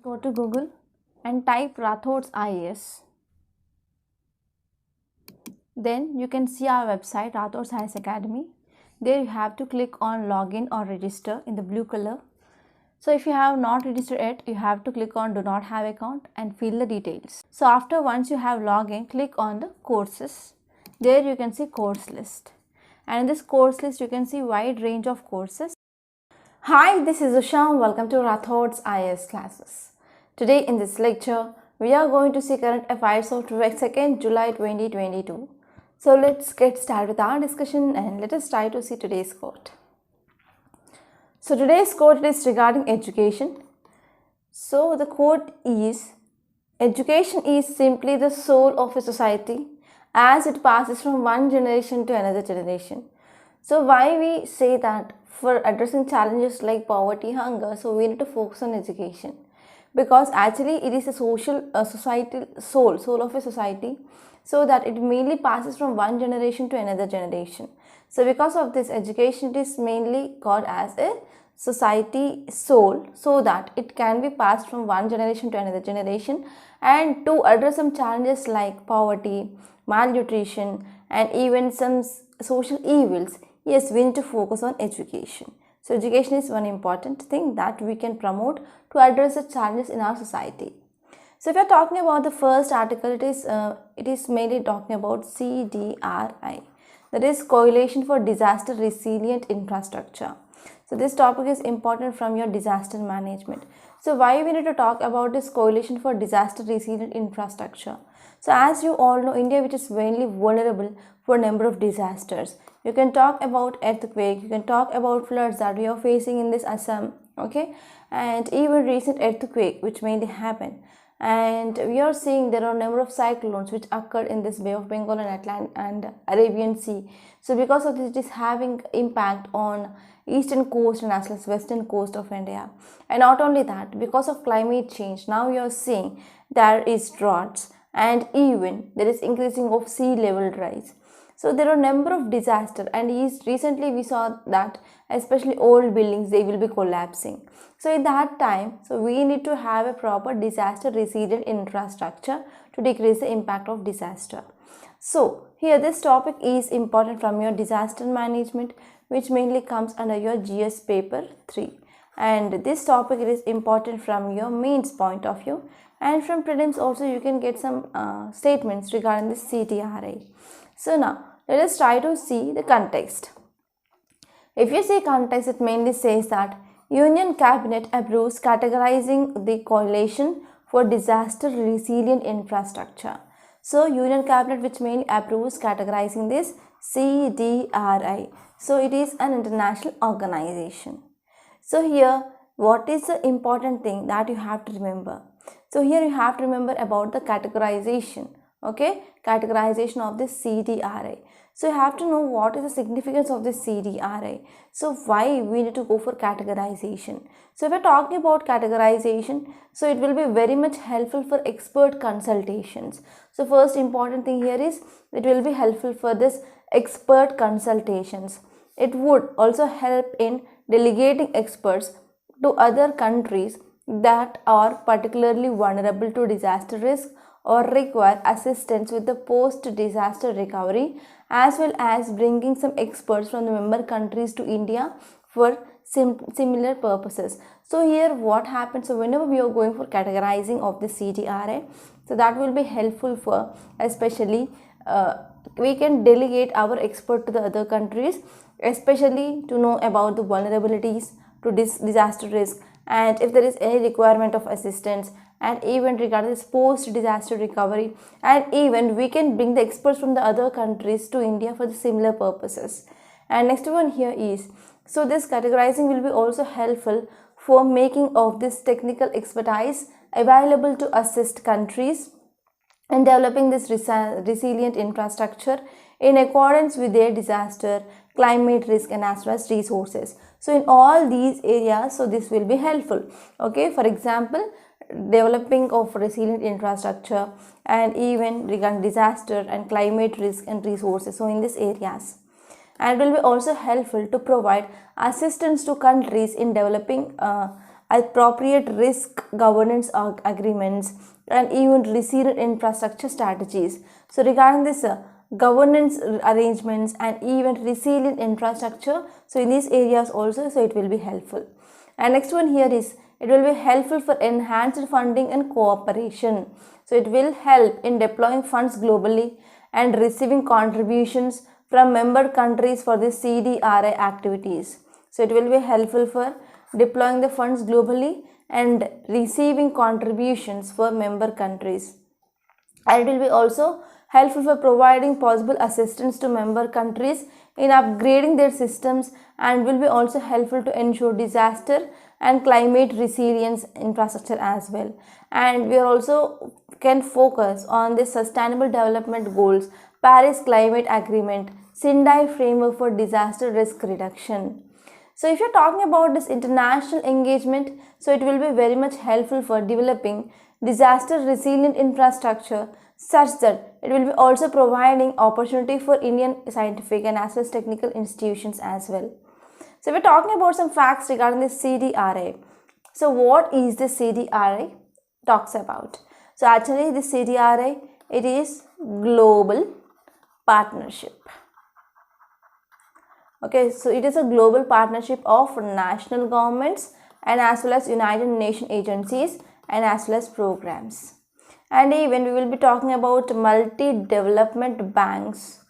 Go to Google and type Rathod's IAS. Then you can see our website, Rathod's IAS Academy. There you have to click on login or register in the blue color. So if you have not registered yet, you have to click on do not have account and fill the details. So once you have login, click on the courses. There you can see course list. And in this course list, you can see wide range of courses. Hi, this is Usha. Welcome to Rathod's IAS classes. Today in this lecture, we are going to see current affairs of 2nd July 2022. So let's get started with our discussion and let us try to see today's quote. So today's quote is regarding education. So the quote is, education is simply the soul of a society as it passes from one generation to another generation. So why we say that for addressing challenges like poverty, hunger, so we need to focus on education, because actually it is a societal soul of a society, so that it mainly passes from one generation to another generation. So because of this, education is mainly called as a society soul, so that it can be passed from one generation to another generation, and to address some challenges like poverty, malnutrition, and even some social evils. Yes, we need to focus on education. So education is one important thing that we can promote to address the challenges in our society. So if you are talking about the first article, it is mainly talking about CDRI, that is Coalition for Disaster Resilient Infrastructure. So this topic is important from your disaster management. So why we need to talk about this Coalition for Disaster Resilient Infrastructure? So as you all know, India, which is mainly vulnerable for a number of disasters. You can talk about earthquake, you can talk about floods that we are facing in this Assam, okay, and even recent earthquake which mainly happened. And we are seeing there are a number of cyclones which occurred in this Bay of Bengal and Atlantic and Arabian Sea. So because of this, it is having impact on eastern coast and as well as western coast of India. And not only that, because of climate change, now you are seeing there is droughts and even there is increasing of sea level rise. So there are a number of disasters, and recently we saw that especially old buildings, they will be collapsing. So in that time, so we need to have a proper disaster resilient infrastructure to decrease the impact of disaster. So here this topic is important from your disaster management, which mainly comes under your GS paper 3. And this topic is important from your mains point of view, and from prelims also you can get some statements regarding the CDRI. So now let us try to see the context. If you see context, it mainly says that Union Cabinet approves categorizing the Coalition for Disaster Resilient Infrastructure. So Union Cabinet which mainly approves categorizing this CDRI. So it is an international organization. So here what is the important thing that you have to remember? So here you have to remember about the categorization. Okay, categorization of this CDRI. So you have to know what is the significance of this CDRI. So why we need to go for categorization? So if we're talking about categorization, so it will be very much helpful for expert consultations. So first important thing here is it will be helpful for this expert consultations. It would also help in delegating experts to other countries that are particularly vulnerable to disaster risk or require assistance with the post-disaster recovery, as well as bringing some experts from the member countries to India for similar purposes. So here what happens, so whenever we are going for categorizing of the CDRI, so that will be helpful for especially we can delegate our expert to the other countries, especially to know about the vulnerabilities to disaster risk, and if there is any requirement of assistance, and even regarding this post-disaster recovery, and even we can bring the experts from the other countries to India for the similar purposes. And next one here is, so this categorizing will be also helpful for making of this technical expertise available to assist countries in developing this resilient infrastructure in accordance with their disaster, climate risk, and as well as resources. So in all these areas, so this will be helpful. Okay, for example, developing of resilient infrastructure, and even regarding disaster and climate risk and resources. So in these areas, and it will be also helpful to provide assistance to countries in developing appropriate risk governance agreements, and even resilient infrastructure strategies. So regarding this governance arrangements and even resilient infrastructure, so in these areas also, so it will be helpful. And next one here is, it will be helpful for enhanced funding and cooperation. So it will help in deploying funds globally and receiving contributions from member countries for the CDRI activities. So it will be helpful for deploying the funds globally and receiving contributions for member countries. And it will be also helpful for providing possible assistance to member countries in upgrading their systems, and will be also helpful to ensure disaster and climate resilience infrastructure as well. And we are also can focus on the sustainable development goals, Paris Climate Agreement, Sendai framework for disaster risk reduction. So if you're talking about this international engagement, so it will be very much helpful for developing disaster resilient infrastructure, such that it will be also providing opportunity for Indian scientific and as well as technical institutions as well. So we're talking about some facts regarding the CDRI. So what is the CDRI talks about? So actually the CDRI, it is global partnership. Okay, so it is a global partnership of national governments and as well as United Nations agencies and as well as programs. And even we will be talking about multi-development banks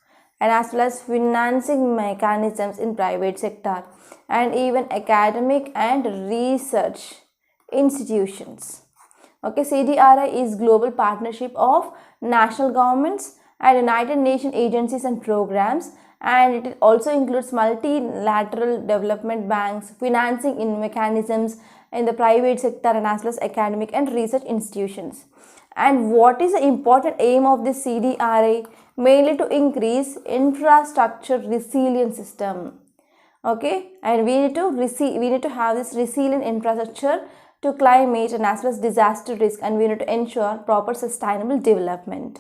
and as well as financing mechanisms in private sector and even academic and research institutions. Okay, CDRI is global partnership of national governments and United Nations agencies and programs, and it also includes multilateral development banks, financing in mechanisms in the private sector and as well as academic and research institutions. And what is the important aim of this CDRI? Mainly to increase infrastructure resilient system. Okay, and we need to have this resilient infrastructure to climate and as well as disaster risk, and we need to ensure proper sustainable development.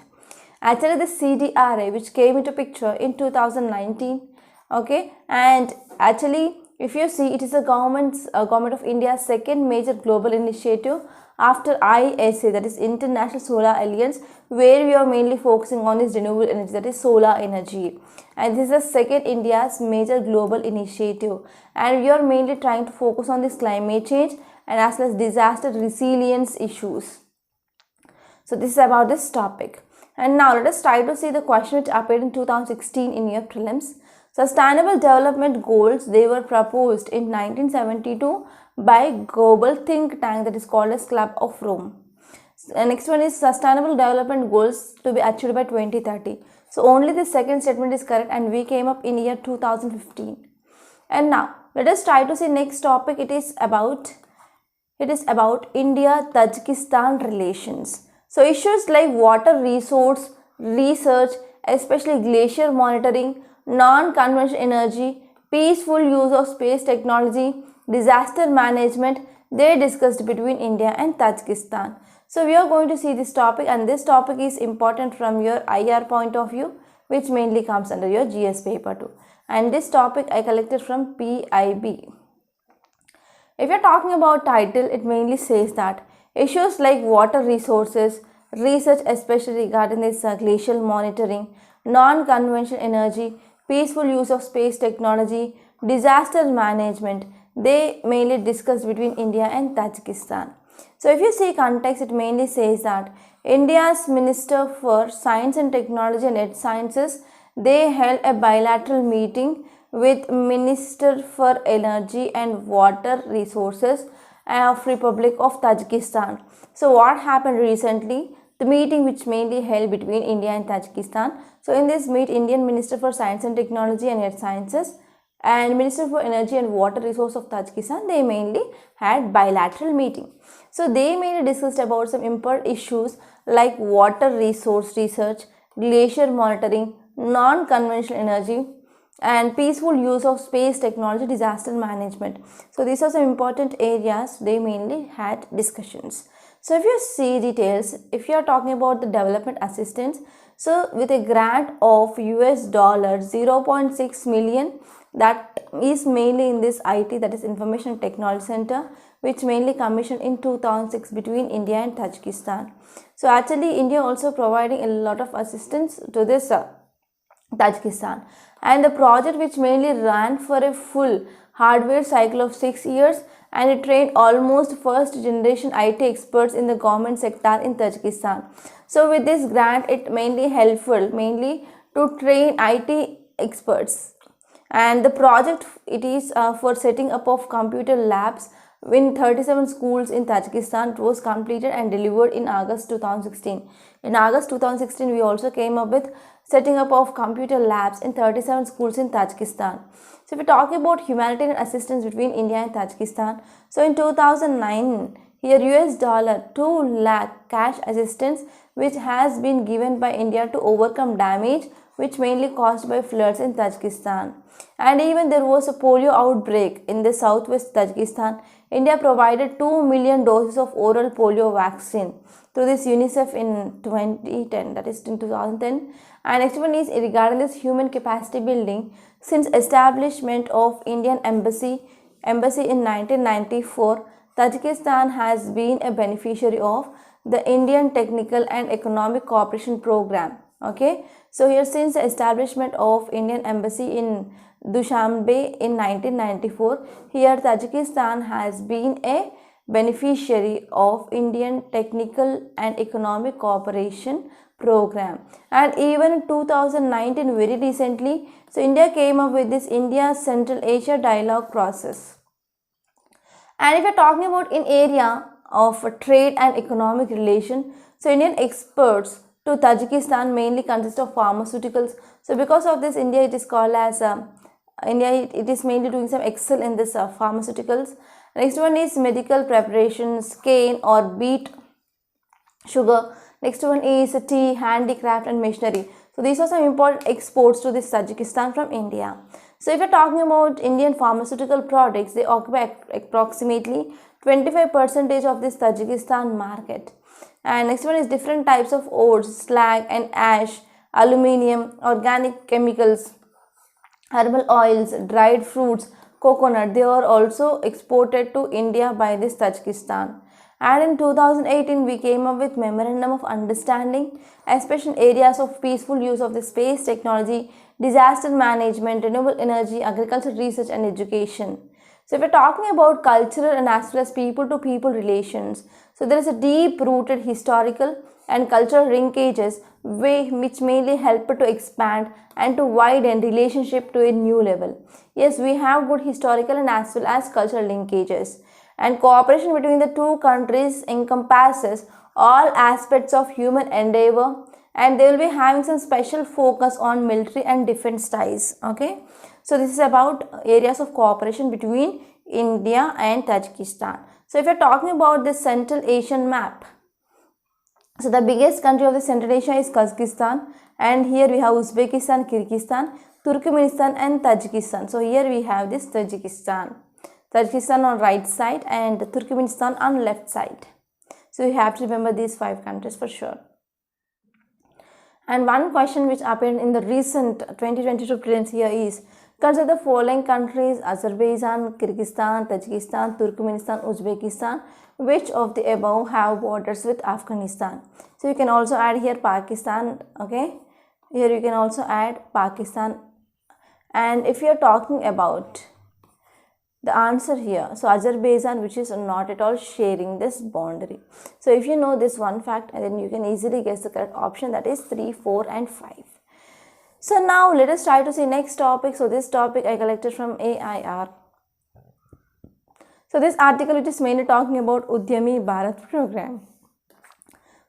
Actually, the CDRI, which came into picture in 2019, okay, and actually if you see, it is a government of India's second major global initiative after ISA, that is International Solar Alliance, where we are mainly focusing on this renewable energy, that is solar energy. And this is the second India's major global initiative, and we are mainly trying to focus on this climate change and as well as disaster resilience issues. So this is about this topic. And now let us try to see the question which appeared in 2016 in your prelims. Sustainable Development Goals, they were proposed in 1972 by global think tank that is called as Club of Rome. And next one is Sustainable Development Goals to be achieved by 2030. So only the second statement is correct, and we came up in year 2015. And now let us try to see next topic. It is about India-Tajikistan relations. So issues like water resource research, especially glacier monitoring, non-conventional energy, peaceful use of space technology, disaster management, they discussed between India and Tajikistan. So we are going to see this topic, and this topic is important from your IR point of view, which mainly comes under your GS paper 2. And this topic I collected from PIB. If you are talking about title, it mainly says that issues like water resources, research especially regarding this glacial monitoring, non-conventional energy, peaceful use of space technology, disaster management, they mainly discussed between India and Tajikistan. So if you see context, it mainly says that India's Minister for Science and Technology and Earth Sciences, they held a bilateral meeting with Minister for Energy and Water Resources of Republic of Tajikistan. So what happened recently? The meeting which mainly held between India and Tajikistan. So in this meet, Indian Minister for Science and Technology and Earth Sciences and Minister for Energy and Water Resource of Tajikistan, they mainly had bilateral meeting. So they mainly discussed about some important issues like water resource research, glacier monitoring, non-conventional energy, and peaceful use of space technology, disaster management. So these are some important areas they mainly had discussions. So if you see details, if you are talking about the development assistance, so with a grant of $0.6 million, that is mainly in this IT, that is Information Technology Center, which mainly commissioned in 2006 between India and Tajikistan. So actually India also providing a lot of assistance to this Tajikistan, and the project which mainly ran for a full hardware cycle of 6 years, and it trained almost first generation IT experts in the government sector in Tajikistan. So with this grant it mainly helpful mainly to train IT experts, and the project it is for setting up of computer labs in 37 schools in Tajikistan. It was completed and delivered in August 2016. In August 2016 we also came up with setting up of computer labs in 37 schools in Tajikistan. So if we talk about humanitarian assistance between India and Tajikistan, so in 2009 here US dollar 2 lakh cash assistance which has been given by India to overcome damage which mainly caused by floods in Tajikistan. And even there was a polio outbreak in the southwest Tajikistan. India provided 2 million doses of oral polio vaccine through this UNICEF in 2010, that is in 2010. And next one is regarding this human capacity building. Since establishment of Indian embassy in 1994, Tajikistan has been a beneficiary of the Indian Technical and Economic Cooperation Program. Okay, so here since the establishment of Indian embassy in Dushanbe in 1994, here Tajikistan has been a beneficiary of Indian Technical and Economic Cooperation Program. And even in 2019, very recently, so India came up with this India Central Asia Dialogue Process. And if you are talking about in area of trade and economic relation, so Indian experts to Tajikistan mainly consist of pharmaceuticals. So because of this, India it is called as India it is mainly doing some excel in this pharmaceuticals. Next one is medical preparations, cane or beet sugar. Next one is tea, handicraft and machinery. So these are some important exports to this Tajikistan from India. So if you're talking about Indian pharmaceutical products, they occupy approximately 25% of this Tajikistan market. And next one is different types of ores, slag and ash, aluminium, organic chemicals, herbal oils, dried fruits, coconut. They are also exported to India by this Tajikistan. And in 2018 we came up with memorandum of understanding, especially in areas of peaceful use of the space technology, disaster management, renewable energy, agriculture research and education. So if we're talking about cultural and as well as people to people relations, so there is a deep rooted historical and cultural linkages which mainly help to expand and to widen relationship to a new level. Yes, we have good historical and as well as cultural linkages, and cooperation between the two countries encompasses all aspects of human endeavor, and they will be having some special focus on military and defense ties. Okay, so this is about areas of cooperation between India and Tajikistan. So if you are talking about the Central Asian map, so the biggest country of the Central Asia is Kazakhstan, and here we have Uzbekistan, Kyrgyzstan, Turkmenistan and Tajikistan. So here we have this Tajikistan on right side and Turkmenistan on left side. So you have to remember these 5 countries for sure. And one question which appeared in the recent 2022 prelims here is, consider the following countries: Azerbaijan, Kyrgyzstan, Tajikistan, Turkmenistan, Uzbekistan. Which of the above have borders with Afghanistan? So you can also add here Pakistan. Okay, here you can also add Pakistan. And if you are talking about the answer here, so Azerbaijan, which is not at all sharing this boundary. So if you know this one fact, then you can easily guess the correct option, that is 3, 4 and 5. So now let us try to see next topic. So this topic I collected from AIR. So this article which is mainly talking about Udyami Bharat program.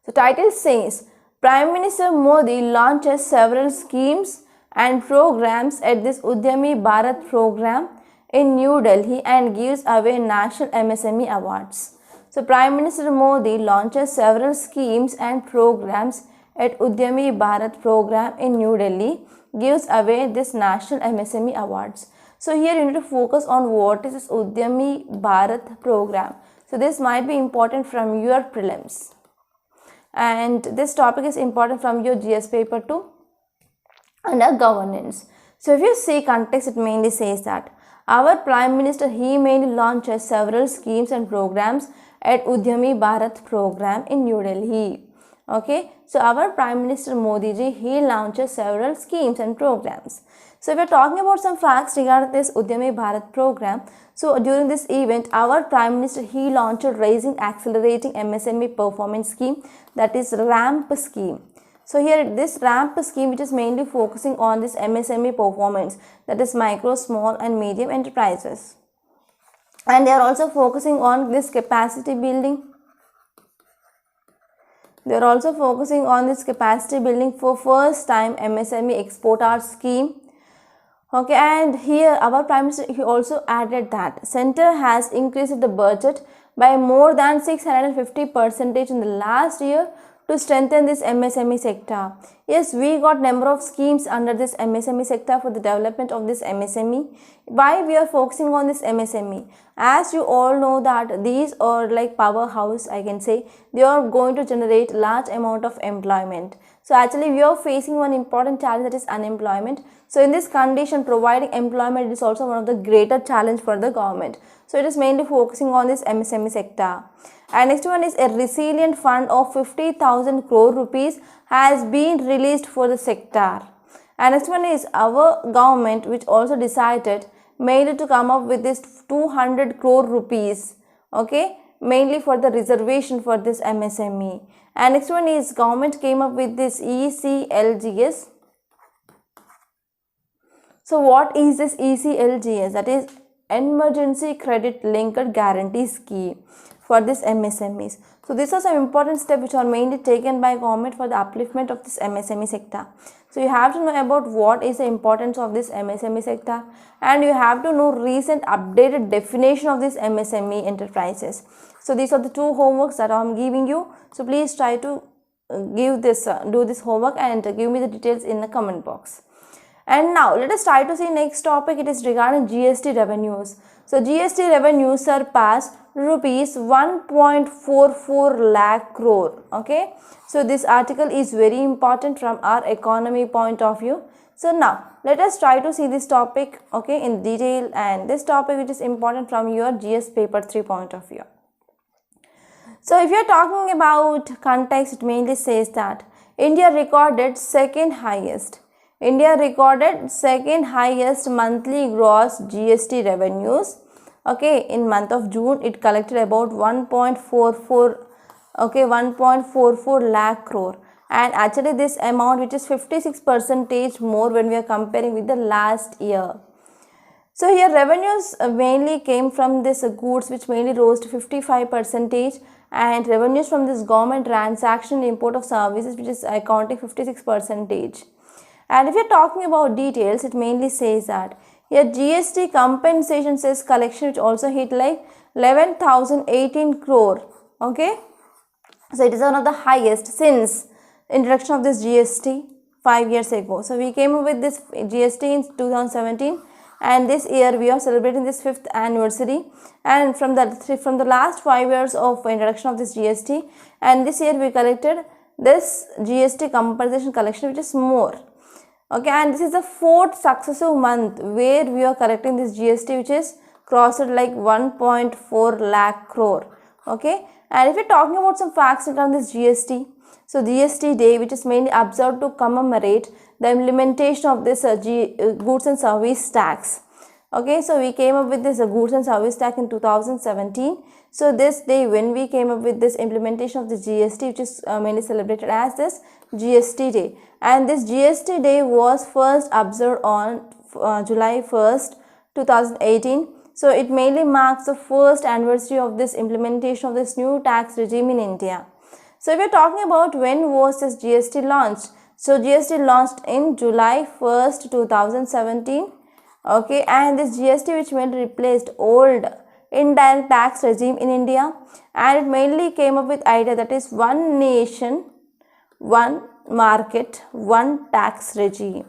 So title says, Prime Minister Modi launches several schemes and programs at this Udyami Bharat program in New Delhi and gives away National MSME Awards. So Prime Minister Modi launches several schemes and programs at Udyami Bharat program in New Delhi, gives away this National MSME Awards. So here you need to focus on what is this Udyami Bharat program. So this might be important from your prelims. And this topic is important from your GS paper 2 under governance. So if you see context, it mainly says that our Prime Minister, he mainly launched several schemes and programs at Udyami Bharat program in New Delhi. Okay, so our Prime Minister Modi ji, he launched several schemes and programs. So if we are talking about some facts regarding this Udyami Bharat program, so during this event, our Prime Minister, he launched a Raising Accelerating MSME Performance Scheme, that is RAMP scheme. So here this RAMP scheme, which is mainly focusing on this MSME performance, that is micro, small and medium enterprises. And they are also focusing on this capacity building. They are also focusing on this capacity building for first time MSME exporter scheme. Okay, and here our Prime Minister, he also added that Centre has increased the budget by more than 650% in the last year to strengthen this MSME sector. Yes, we got number of schemes under this MSME sector for the development of this MSME. Why we are focusing on this MSME? As you all know that these are like powerhouse, I can say, they are going to generate large amount of employment. So actually we are facing one important challenge, that is unemployment. So in this condition, providing employment is also one of the greater challenge for the government. So it is mainly focusing on this MSME sector. And next one is a resilient fund of 50,000 crore rupees has been released for the sector. And next one is our government, which also decided mainly to come up with this 200 crore rupees, okay, mainly for the reservation for this MSME. And next one is government came up with this ECLGS. So what is this ECLGS? That is Emergency Credit Linked Guarantee Scheme for this MSMEs. So these are some important steps which are mainly taken by government for the upliftment of this MSME sector. So you have to know about what is the importance of this MSME sector, and you have to know recent updated definition of this MSME enterprises. So these are the two homeworks that I am giving you. So please try to do this homework and give me the details in the comment box. And now let us try to see next topic. It is regarding GST revenues. So GST revenues surpass rupees 1.44 lakh crore. Okay, so this article is very important from our economy point of view. So now let us try to see this topic, okay, in detail, and this topic which is important from your GS paper 3 point of view. So if you are talking about context, it mainly says that India recorded second highest monthly gross GST revenues. Okay, in month of June, it collected about 1.44 lakh crore, and actually this amount, which is 56% more when we are comparing with the last year. So here revenues mainly came from this goods, which mainly rose to 55%, and revenues from this government transaction import of services, which is accounting 56%. And if you are talking about details, it mainly says that here GST compensation cess collection, which also hit like 11,018 crore. Okay, so it is one of the highest since introduction of this GST 5 years ago. So we came up with this GST in 2017, and this year we are celebrating this 5th anniversary. And from the last 5 years of introduction of this GST, and this year we collected this GST compensation collection, which is more. Okay, and this is the 4th successive month where we are collecting this GST, which is crossed like 1.4 lakh crore. Okay, and if you are talking about some facts regarding this GST, so GST Day, which is mainly observed to commemorate the implementation of this goods and service tax. Okay, so we came up with this goods and service tax in 2017. So this day when we came up with this implementation of the GST, which is mainly celebrated as this GST Day. And this GST Day was first observed on July 1st, 2018. So it mainly marks the first anniversary of this implementation of this new tax regime in India. So if we are talking about when was this GST launched, so GST launched in July 1st, 2017. Okay, and this GST, which mainly replaced old indirect tax regime in India, and it mainly came up with idea, that is one nation, one market, one tax regime.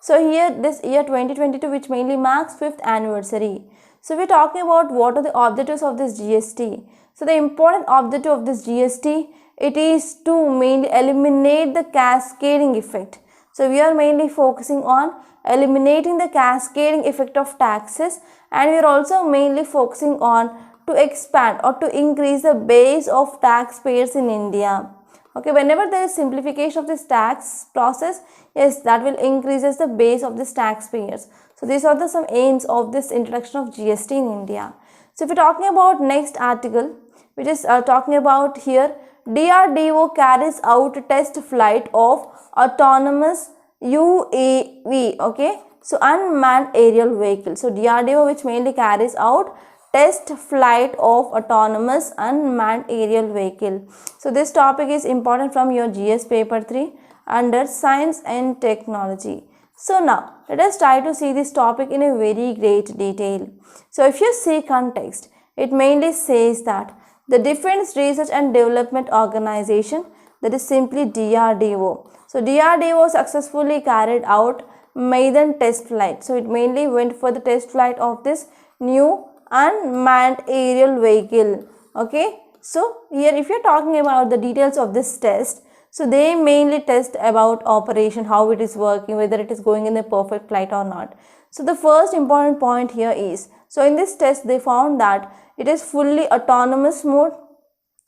So here this year 2022, which mainly marks 5th anniversary. So we are talking about what are the objectives of this GST. So the important objective of this GST, it is to mainly eliminate the cascading effect. So we are mainly focusing on eliminating the cascading effect of taxes, and we are also mainly focusing on to expand or to increase the base of taxpayers in India. Okay, whenever there is simplification of this tax process, yes, that will increases the base of this taxpayers. So these are the some aims of this introduction of GST in India. So if we're talking about next article, which is talking about here, DRDO carries out test flight of autonomous UAV, okay, so unmanned aerial vehicle. So DRDO, which mainly carries out test flight of autonomous unmanned aerial vehicle. So this topic is important from your GS paper 3 under science and technology. So now let us try to see this topic in a very great detail. So if you see context, it mainly says that the Defense Research and Development Organization, that is simply DRDO. So DRDO successfully carried out maiden test flight. So it mainly went for the test flight of this new unmanned aerial vehicle. Okay, so here if you are talking about the details of this test, so they mainly test about operation, how it is working, whether it is going in a perfect flight or not. So the first important point here is, so in this test they found that it is fully autonomous mode,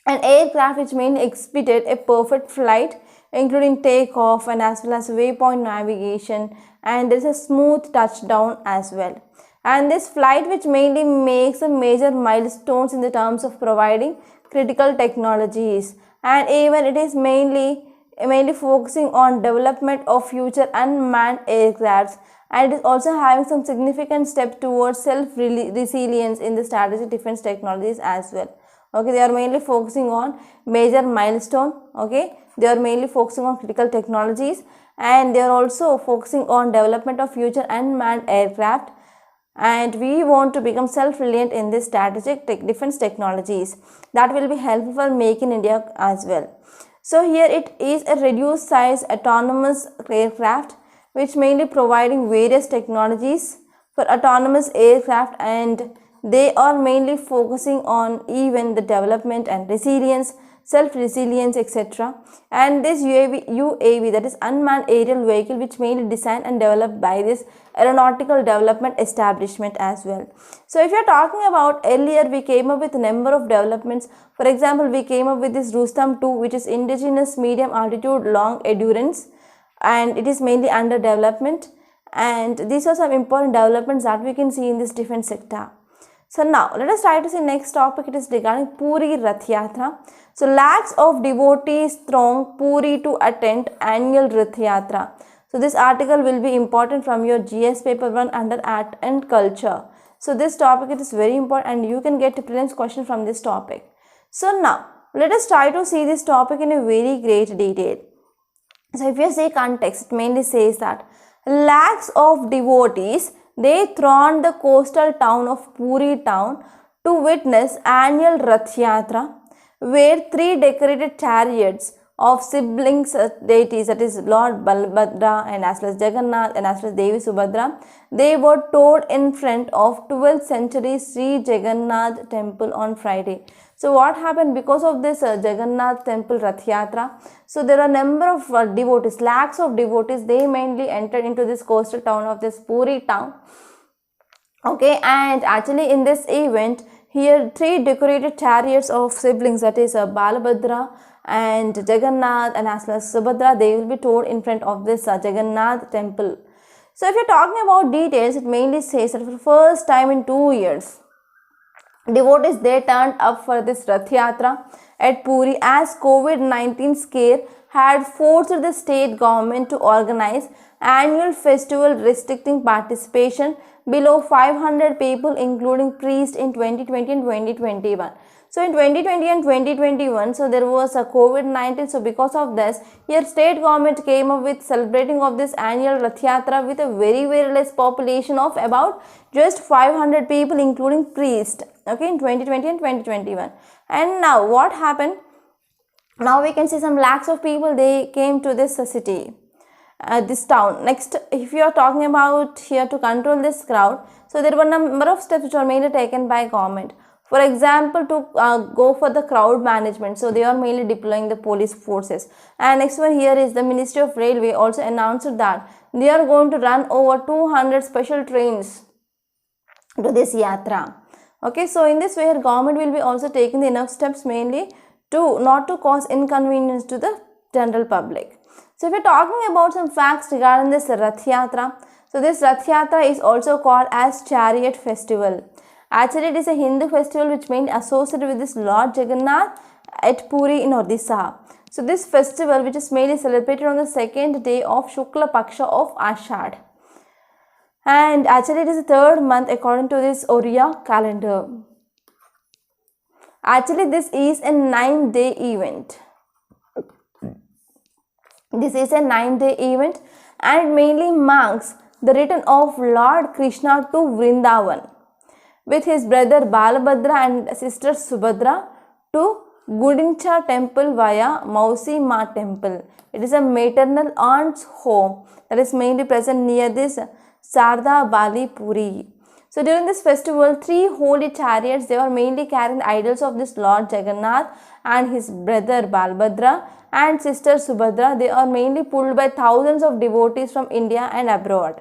an aircraft which mainly exhibited a perfect flight including takeoff and as well as waypoint navigation, and there is a smooth touchdown as well. And this flight which mainly makes a major milestones in the terms of providing critical technologies, and even it is mainly focusing on development of future unmanned aircrafts, and it is also having some significant steps towards self-resilience in the strategic defense technologies as well. Okay, they are mainly focusing on major milestone. Okay, they are mainly focusing on critical technologies, and they are also focusing on development of future unmanned aircraft, and we want to become self-reliant in this strategic defense technologies. That will be helpful for Make in India as well. So here it is a reduced size autonomous aircraft which mainly providing various technologies for autonomous aircraft, and they are mainly focusing on even the development and resilience, self-resilience, etc. And this UAV, that is unmanned aerial vehicle, which mainly designed and developed by this aeronautical development establishment as well. So if you are talking about earlier, we came up with a number of developments. For example, we came up with this Rustam 2, which is indigenous medium altitude long endurance, and it is mainly under development, and these are some important developments that we can see in this defense sector. So now let us try to see next topic. It is regarding Puri Rath Yatra. So lakhs of devotees throng Puri to attend annual Rath Yatra. So this article will be important from your GS paper 1 under art and culture. So this topic, it is very important, and you can get a prelims question from this topic. So now let us try to see this topic in a very great detail. So if you see context, it mainly says that lakhs of devotees, they thronged the coastal town of Puri town to witness annual Rath Yatra, where 3 decorated chariots of siblings deities, that is Lord Balbhadra and as well as Jagannath and as well as Devi Subhadra, they were towed in front of 12th century Sri Jagannath temple on Friday. So what happened because of this Jagannath temple Rath Yatra? So there are a number of devotees, lakhs of devotees, they mainly entered into this coastal town of this Puri town. Okay, and actually in this event, here 3 decorated chariots of siblings, that is Balabhadra and Jagannath and as well as Subhadra, they will be towed in front of this Jagannath temple. So if you're talking about details, it mainly says that for the first time in 2 years, devotees, they turned up for this Rath Yatra at Puri as COVID-19 scare had forced the state government to organize annual festival restricting participation below 500 people including priests in 2020 and 2021. So in 2020 and 2021, so there was a COVID-19. So because of this, here state government came up with celebrating of this annual Rath Yatra with a very less population of about just 500 people including priests. Okay, in 2020 and 2021. And now what happened? Now we can see some lakhs of people, they came to this city, this town. Next, if you are talking about here to control this crowd, so there were a number of steps which were mainly taken by government. For example, to go for the crowd management, so they are mainly deploying the police forces. And next one here is the Ministry of Railway also announced that they are going to run over 200 special trains to this yatra. Okay, so in this way, her government will be also taking the enough steps mainly to not to cause inconvenience to the general public. So if we are talking about some facts regarding this Rath Yatra, so this Rath Yatra is also called as Chariot Festival. Actually, it is a Hindu festival which mainly associated with this Lord Jagannath at Puri in Odisha. So this festival, which is mainly celebrated on the second day of Shukla Paksha of Ashad. And actually it is the third month according to this Oriya calendar. Actually this is a 9-day event. This is a 9-day event and it mainly marks the return of Lord Krishna to Vrindavan with his brother Balabhadra and sister Subhadra to Gudincha temple via Mausi Ma temple. It is a maternal aunt's home that is mainly present near this Sarda Bali Puri. So during this festival, 3 holy chariots, they were mainly carrying the idols of this Lord Jagannath and his brother Balbhadra and sister Subhadra. They are mainly pulled by thousands of devotees from India and abroad.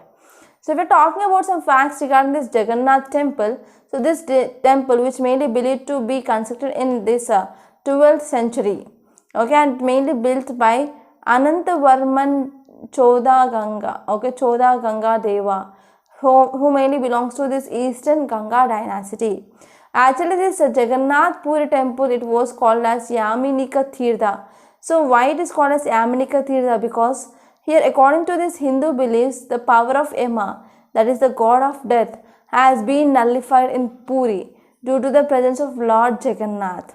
So if we are talking about some facts regarding this Jagannath temple, so this temple which mainly believed to be constructed in this 12th century, okay, and mainly built by Anantavarman Choda Ganga, okay, Choda Ganga Deva, who mainly belongs to this Eastern Ganga dynasty. Actually, this Jagannath Puri temple, it was called as Yaminika Tirtha. So, why it is called as Yaminika Tirtha? Because here, according to this Hindu beliefs, the power of Yama, that is the god of death, has been nullified in Puri due to the presence of Lord Jagannath.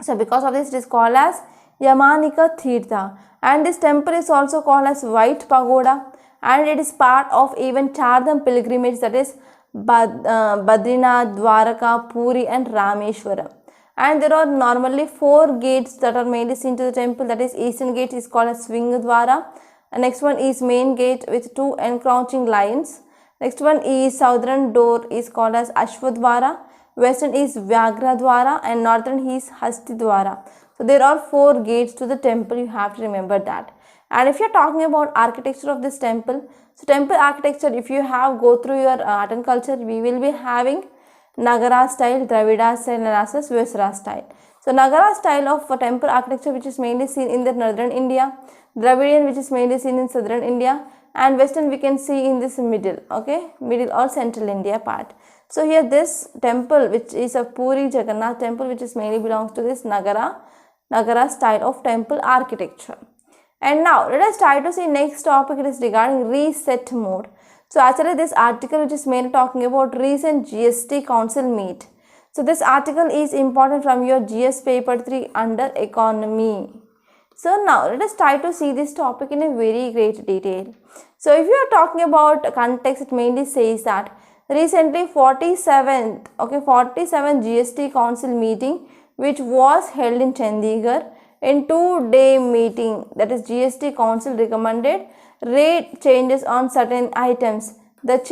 So, because of this, it is called as Yamanika Tirtha. And this temple is also called as White Pagoda, and it is part of even Chardham pilgrimage, that is Badrinath, Dwaraka, Puri and Rameshwaram. And there are normally 4 gates that are mainly seen to the temple, that is eastern gate is called as Swingdwara, and next one is main gate with 2 encroaching lions. Next one is southern door is called as Ashwadwara, western is Vyagradwara and northern is Hastidwara. So there are 4 gates to the temple, you have to remember that. And if you are talking about architecture of this temple, so temple architecture, if you have go through your art and culture, we will be having Nagara style, Dravida style and as well as Vesara style. So Nagara style of temple architecture which is mainly seen in the northern India, Dravidian which is mainly seen in southern India, and western we can see in this middle, okay, middle or central India part. So here this temple which is a Puri Jagannath temple which is mainly belongs to this Nagara style of temple architecture. And now let us try to see next topic, it is regarding reset mode. So actually this article which is mainly talking about recent GST council meet. So this article is important from your GS paper 3 under economy. So now let us try to see this topic in a very great detail. So if you are talking about context, it mainly says that recently 47 GST council meeting which was held in Chandigarh. In 2-day meeting, that is GST council recommended rate changes on certain items. These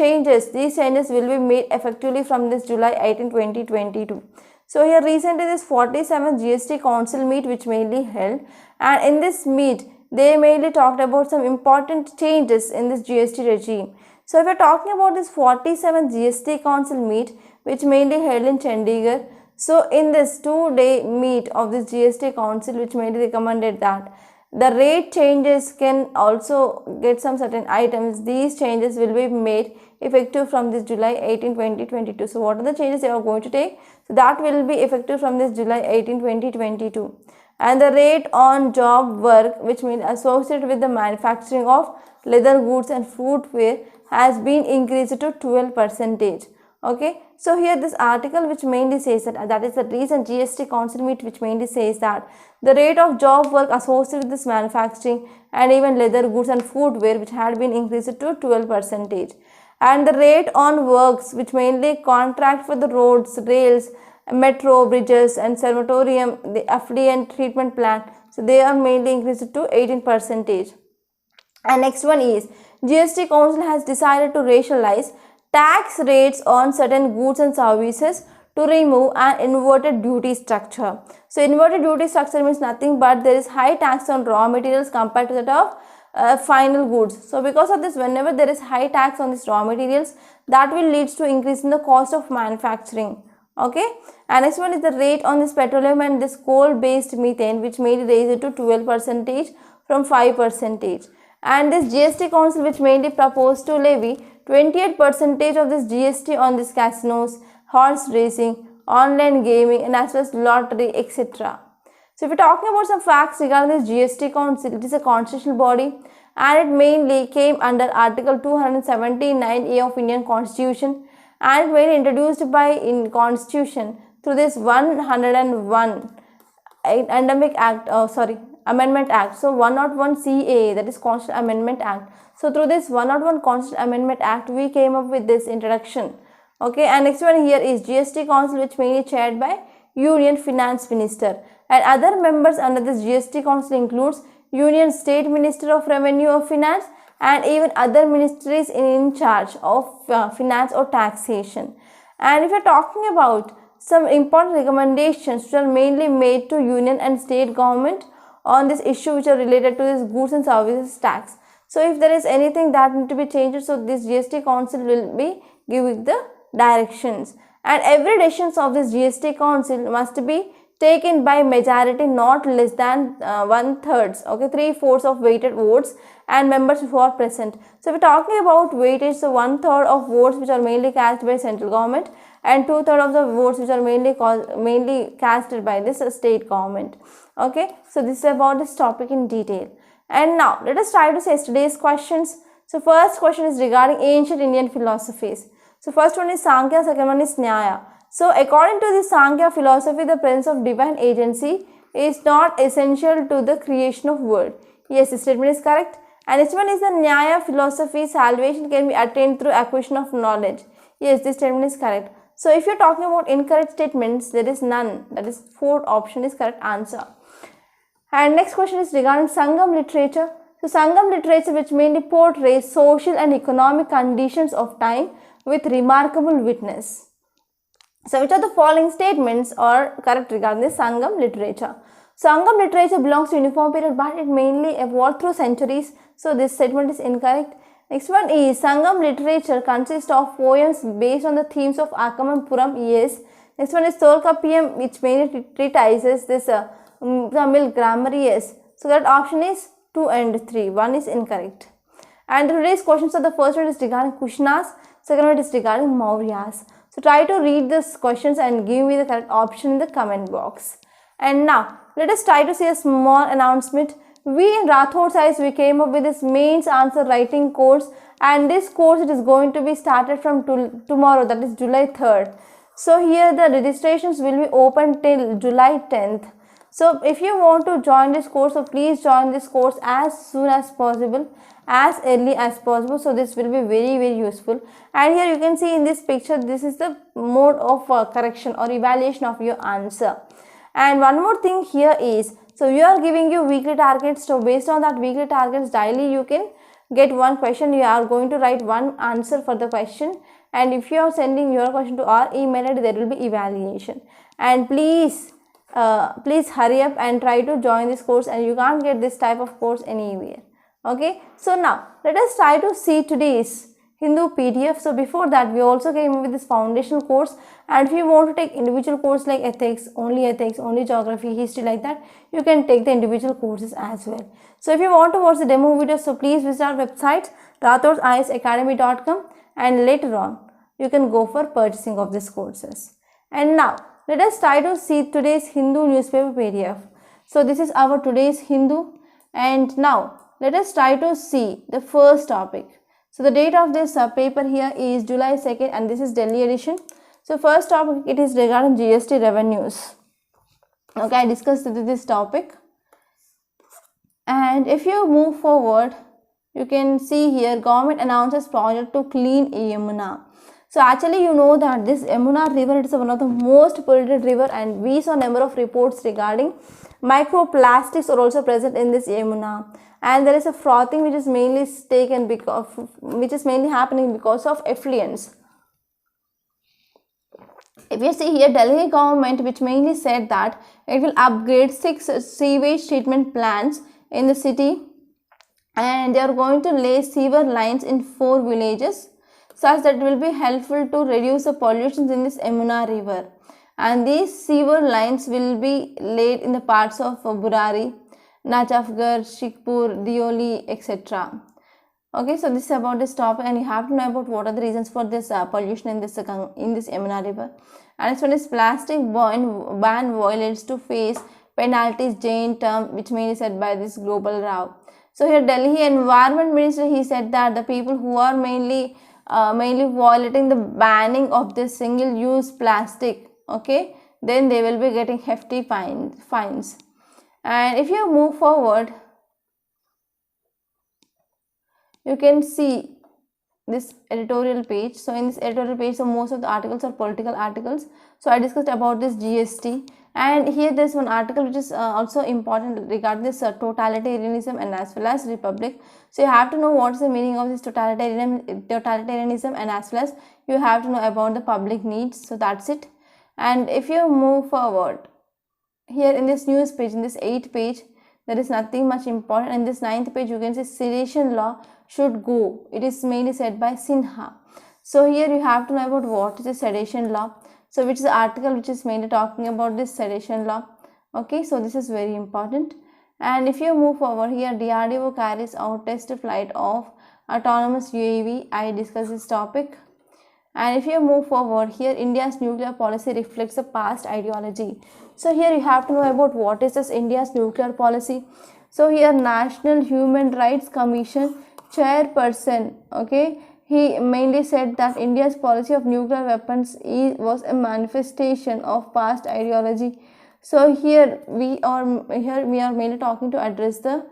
changes will be made effectively from this July 18, 2022. So here recently this 47 GST council meet which mainly held, and in this meet they mainly talked about some important changes in this GST regime. So if we are talking about this 47 GST council meet which mainly held in Chandigarh, so in this 2-day meet of this GST council which mainly recommended that the rate changes can also get some certain items. These changes will be made effective from this July 18, 2022. So what are the changes they are going to take? So that will be effective from this July 18, 2022. And the rate on job work which means associated with the manufacturing of leather goods and footwear has been increased to 12%. Okay, so here this article which mainly says that is the recent GST council meet which mainly says that the rate of job work associated with this manufacturing and even leather goods and footwear which had been increased to 12%. And the rate on works which mainly contract for the roads, rails, metro, bridges and sanatorium, the affluent treatment plant, so they are mainly increased to 18%. And next one is GST council has decided to rationalize tax rates on certain goods and services to remove an inverted duty structure. So inverted duty structure means nothing but there is high tax on raw materials compared to that of final goods. So because of this, whenever there is high tax on these raw materials, that will lead to increase in the cost of manufacturing. Okay, and next one is the rate on this petroleum and this coal based methane, which made raise it to 12% from 5%. And this GST council, which mainly proposed to levy 28% of this GST on this casinos, horse racing, online gaming, and as well as lottery, etc. So if we're talking about some facts regarding this GST council, it is a constitutional body and it mainly came under Article 279A of Indian Constitution, and mainly introduced by in Constitution through this 101 Amendment Act. So 101 CAA, that is Constitutional Amendment Act. So through this 101 Constitutional Amendment Act, we came up with this introduction. Okay, and next one here is GST Council, which mainly chaired by Union Finance Minister, and other members under this GST Council includes Union State Minister of Revenue or Finance, and even other ministries in charge of finance or taxation. And if you are talking about some important recommendations which are mainly made to union and state government on this issue which are related to this goods and services tax. So if there is anything that need to be changed, so this GST council will be giving the directions, and every decisions of this GST council must be taken by majority not less than 1/3, okay, 3/4 of weighted votes and members who are present. So we're talking about weightage, so 1/3 of votes which are mainly cast by central government and 2/3 of the votes which are mainly casted by this state government. Okay, so this is about this topic in detail. And now let us try to say today's questions. So first question is regarding ancient Indian philosophies. So first one is Sankhya, second one is Nyaya. So according to the Sankhya philosophy, the presence of divine agency is not essential to the creation of world. Yes, this statement is correct. And this one is the Nyaya philosophy, salvation can be attained through acquisition of knowledge. Yes, this statement is correct. So if you are talking about incorrect statements, there is none. That is fourth option is correct answer. And next question is regarding Sangam literature. So Sangam literature, which mainly portrays social and economic conditions of time with remarkable witness. So which of the following statements are correct regarding the Sangam literature? Sangam literature belongs to uniform period, but it mainly evolved through centuries. So this statement is incorrect. Next one is Sangam literature consists of poems based on the themes of Akam and Puram. Yes. Next one is Tolkappiyam, which mainly treatises this Tamil grammar. Yes. So that option is 2 and 3. 1 is incorrect. And today's questions are, the first one is regarding Kushnas, second one is regarding Mauryas. So try to read these questions and give me the correct option in the comment box. And now let us try to see a small announcement. We in Rathod size, we came up with this mains answer writing course, and this course it is going to be started from tomorrow, that is July 3rd. So here the registrations will be open till July 10th. So if you want to join this course, so please join this course as soon as possible, as early as possible. So this will be very useful. And here you can see in this picture, this is the mode of correction or evaluation of your answer. And one more thing here is, so you are giving you weekly targets. So based on that weekly targets, daily you can get one question. You are going to write one answer for the question, and if you are sending your question to our email ID, there will be evaluation. And please hurry up and try to join this course, and you can't get this type of course anywhere. Okay, so now let us try to see today's Hindu PDF. So before that, we also came up with this foundational course, and if you want to take individual course like ethics, only geography, history, like that, you can take the individual courses as well. So if you want to watch the demo video, so please visit our website rathodisacademy.com, and later on you can go for purchasing of these courses. And now let us try to see today's Hindu newspaper PDF. So this is our today's Hindu, and now let us try to see the first topic. So the date of this paper here is July 2nd, and this is Delhi edition. So first topic, it is regarding GST revenues. Okay, I discussed this topic. And if you move forward, you can see here government announces project to clean Yamuna. So actually you know that this Yamuna river, it is one of the most polluted river, and we saw number of reports regarding microplastics are also present in this Yamuna. And there is a frothing which is mainly happening because of effluents. If you see here, Delhi government which mainly said that it will upgrade 6 sewage treatment plants in the city, and they are going to lay sewer lines in 4 villages such that it will be helpful to reduce the pollution in this Yamuna river. And these sewer lines will be laid in the parts of Burari, Najafgarh, Shikpur, Dioli, etc. Okay, so this is about this topic, and you have to know about what are the reasons for this pollution in this Yamuna river. And as far as plastic ban violates to face penalties Jain term, which mainly said by this Global Rao. So here Delhi Environment Minister, he said that the people who are mainly violating the banning of this single use plastic, okay, then they will be getting hefty fines. And if you move forward, you can see this editorial page. So in this editorial page, so most of the articles are political articles. So I discussed about this GST, and here there's one article which is also important regarding this totalitarianism and as well as republic. So you have to know what is the meaning of this totalitarianism, and as well as you have to know about the public needs. So that's it. And if you move forward, here in this news page, in this 8th page, there is nothing much important. In this 9th page, you can see sedition law should go. It is mainly said by Sinha. So here you have to know about what is the sedition law. So which is the article which is mainly talking about this sedition law. Okay, so this is very important. And if you move forward, here DRDO carries out test flight of autonomous UAV. I discussed this topic. And if you move forward, here India's nuclear policy reflects the past ideology. So here you have to know about what is this India's nuclear policy. So here National Human Rights Commission chairperson, okay, he mainly said that India's policy of nuclear weapons was a manifestation of past ideology. So here we are mainly talking to address the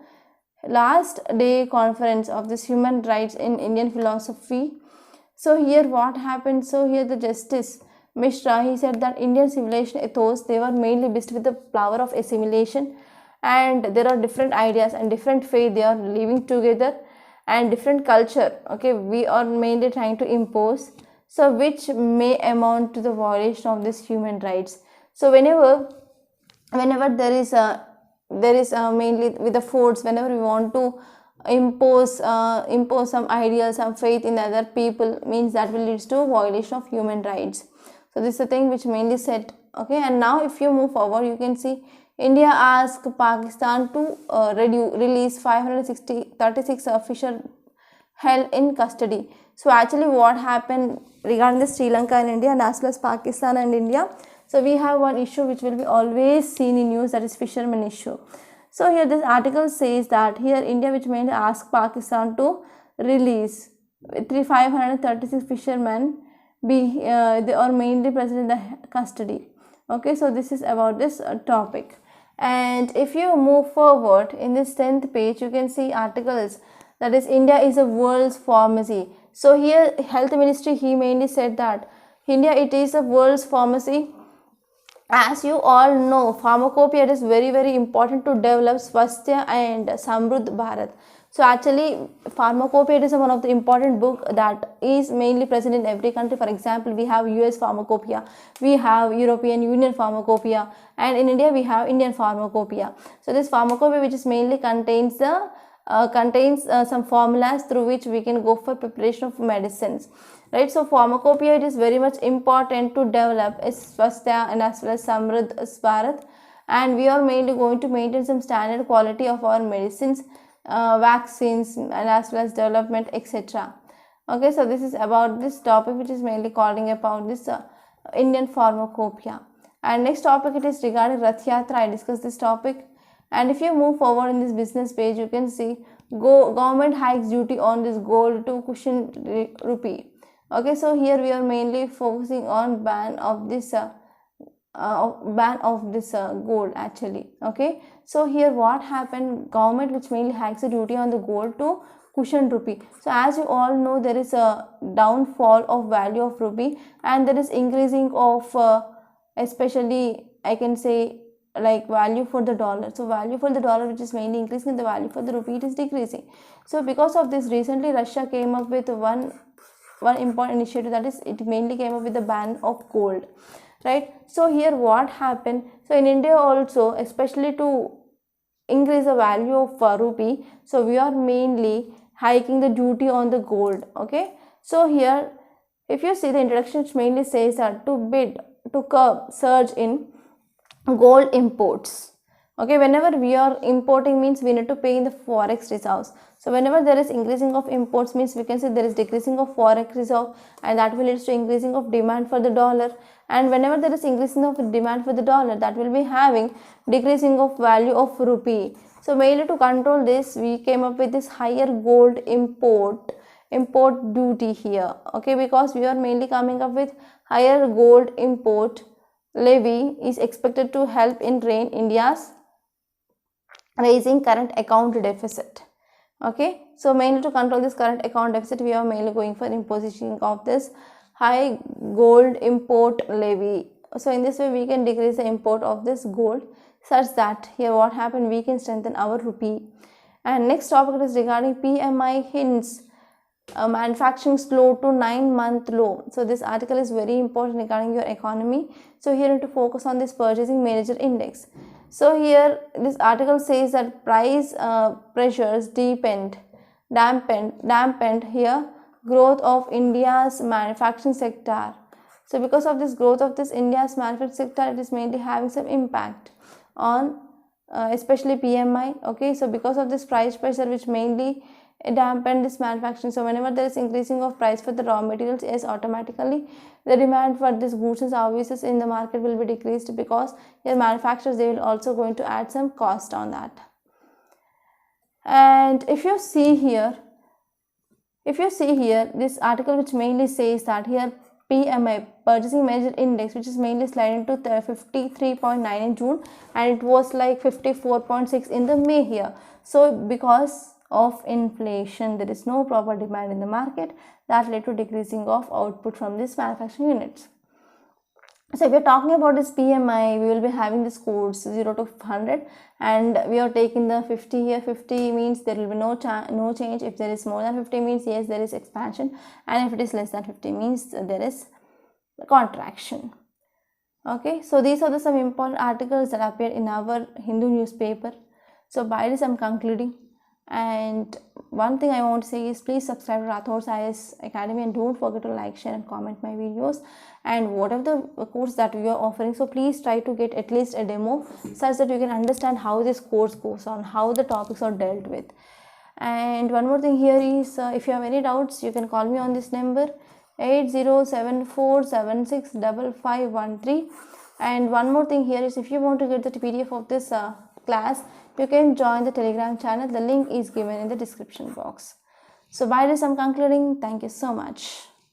last day conference of this human rights in Indian philosophy. So here what happened? So here the Justice Mishra, he said that Indian civilization ethos, they were mainly based with the power of assimilation, and there are different ideas and different faith they are living together, and different culture, okay, we are mainly trying to impose, so which may amount to the violation of this human rights. So whenever there is mainly with the force, whenever we want to impose some ideas, some faith in other people, means that will lead to violation of human rights. So this is the thing which mainly said. Okay, and now if you move forward, you can see India asked Pakistan to release 536 officials held in custody. So actually what happened regarding the Sri Lanka and India, and as well as Pakistan and India, so we have one issue which will be always seen in news, that is fishermen issue. So here this article says that here India which mainly asked Pakistan to release 536 fishermen, they are mainly present in the custody. Okay, so this is about this topic. And if you move forward in this 10th page, you can see articles, that is India is a world's pharmacy. So here health ministry, he mainly said that India, it is a world's pharmacy. As you all know, pharmacopoeia is very, very important to develop Swasthya and Samruddh Bharat. So actually pharmacopoeia is one of the important book that is mainly present in every country. For example, we have US pharmacopoeia, we have European Union pharmacopoeia, and in India we have Indian pharmacopoeia. So this pharmacopoeia which is mainly contains some formulas through which we can go for preparation of medicines, right? So pharmacopoeia, it is very much important to develop Swasthya and as well as Samruddh Bharat, and we are mainly going to maintain some standard quality of our medicines, vaccines, and as well as development, etc. Okay, so this is about this topic which is mainly calling about this Indian pharmacopoeia. And next topic, it is regarding Rath Yatra. I discussed this topic. And if you move forward in this business page, you can see government hikes duty on this gold to cushion rupee. Okay, so here we are mainly focusing on ban of this gold actually. Okay, so here what happened, government which mainly hikes the duty on the gold to cushion rupee. So as you all know, there is a downfall of value of rupee, and there is increasing of especially I can say like value for the dollar. So value for the dollar which is mainly increasing, the value for the rupee, it is decreasing. So because of this, recently Russia came up with one important initiative, that is it mainly came up with the ban of gold. right? So here what happened, so in India also, especially to increase the value of rupee, so we are mainly hiking the duty on the gold. Okay, so here if you see the introduction, it mainly says that to curb surge in gold imports. Okay, whenever we are importing means we need to pay in the forex reserves. So whenever there is increasing of imports means we can say there is decreasing of forex reserve, and that will lead to increasing of demand for the dollar. And whenever there is increasing of demand for the dollar, that will be having decreasing of value of rupee. So mainly to control this, we came up with this higher gold import duty here. Okay, because we are mainly coming up with higher gold import levy is expected to help in India's raising current account deficit. Okay, so mainly to control this current account deficit, we are mainly going for imposition of this high gold import levy. So in this way we can decrease the import of this gold, such that here what happened, we can strengthen our rupee. And next topic is regarding PMI hints manufacturing slow to 9-month low. So this article is very important regarding your economy. So here you need to focus on this purchasing manager index. So here this article says that price pressures dampened here growth of India's manufacturing sector. So because of this growth of this India's manufacturing sector, it is mainly having some impact on especially PMI. Okay, so because of this price pressure which mainly dampen this manufacturing, so whenever there is increasing of price for the raw materials, yes, automatically the demand for these goods and services in the market will be decreased, because your manufacturers, they will also going to add some cost on that. And if you see here this article which mainly says that here PMI, purchasing manager index, which is mainly sliding to 53.9 in June, and it was like 54.6 in the May here. So because of inflation, there is no proper demand in the market, that led to decreasing of output from these manufacturing units. So if we are talking about this PMI, we will be having the scores 0 to 100, and we are taking the 50 here. 50 means there will be no change. If there is more than 50 means yes, there is expansion, and if it is less than 50 means there is contraction. Okay, so these are some important articles that appear in our Hindu newspaper. So by this I am concluding. And one thing I want to say is, please subscribe to Rathod IAS Academy, and don't forget to like, share and comment my videos, and whatever the course that we are offering, so please try to get at least a demo, such that you can understand how this course goes on, how the topics are dealt with. And one more thing here is, if you have any doubts, you can call me on this number 8074765513. And one more thing here is, if you want to get the PDF of this class, you can join the Telegram channel. The link is given in the description box. So by this I'm concluding. Thank you so much.